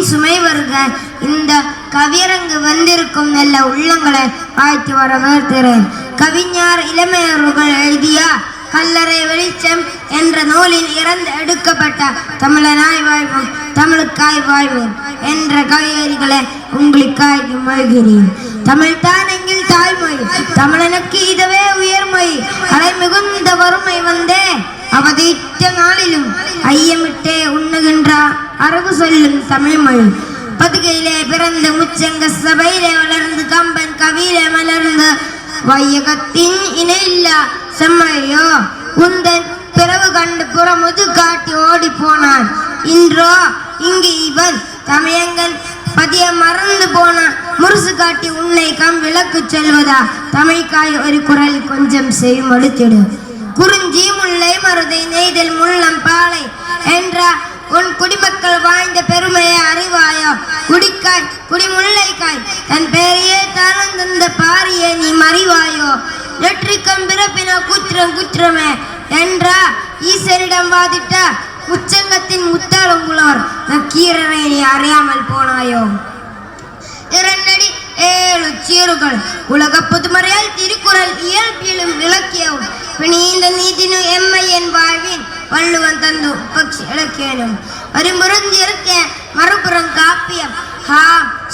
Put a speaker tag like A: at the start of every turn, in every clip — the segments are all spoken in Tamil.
A: சுமை வருக. இந்த கவியரங்கு வந்திருக்கும் நல்ல உள்ளங்களை வாழ்த்து வரவேற்கிறேன். கவிஞர் இளமையர்கள் எழுதிய கல்லறை வெளிச்சம் என்ற நூலில் இறந்து எடுக்கப்பட்ட தமிழனாய் வாழ்வோம் தமிழுக்காய் வாழ்வோம் என்ற கவியரிகளை உங்களுக்காய் மொழிகிறேன். தமிழ் தான் எங்கில் தாய்மொழி, தமிழனுக்கு இதுவே உயர்மொழி. அலை மிகுந்த வறுமை வந்தே அவதியிட்ட நாளிலும் ஐயமிட்டே உண்ணுகின்ற அரபு சொல்லும் தமிழ்மொழி. பதுகையிலே பிறந்து முச்சங்க சபையிலே வளர்ந்து கம்பன் கவியிலே மலர்ந்து வையகத்தின் இணையில்லா செம்மொழியோ உந்தன் பிறவு கண்டு புறமுது காட்டி ஓடி போனான். இன்றோ இங்கு இவன் தமிழங்கன் பதிய மறந்து போனான். முரசு காட்டி உன்னை விளக்கு செல்வதா தமிழ்காய் ஒரு குரல் கொஞ்சம் செய்யும் ஒடுத்திடு. குறிஞ்சி முல்லை மருதை நெய்தல் முள்ளம் பாலை என்ற உன் குடிமக்கள் வாழ்ந்த பெருமையை அறிவாயோ? குடிக்காய் குடிமுல்லைக்காய் தன் பெயரையே தானந்த பாரியை நீ மறிவாயோ? நெற்றிக்கம் பிறப்பின குற்றம் குற்றமே என்ற ஈசனிடம் வாதிட்ட முச்சங்கத்தின் முத்தாளங்குளோர் நக்கீரரை நீ அறியாமல் போனாயோ? இரண்டடி 7 சீறுகள் உலக பொதுமறையால் திருக்குறள் இயல்பிலும் விளக்கியவும் பிணிந்த நீதினு எம்மை என் வாழ்வின் வள்ளுவன் தந்து பக்ஷி இலக்கியனும் வரும்புறந்திருக்க மறுபுறம் காப்பியம்.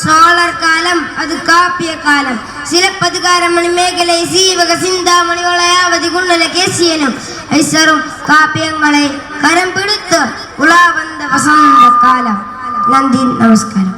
A: சோழர் காலம் அது காப்பிய காலம். சிலப்பதிகார மணிமேகலை சீவக சிந்தாமணி வளையாவதி குண்டல கேசியனும் ஐசரும் காப்பியங்களை கரம் பிடித்து உலா வந்த வசந்த காலம். நன்றி, நமஸ்காரம்.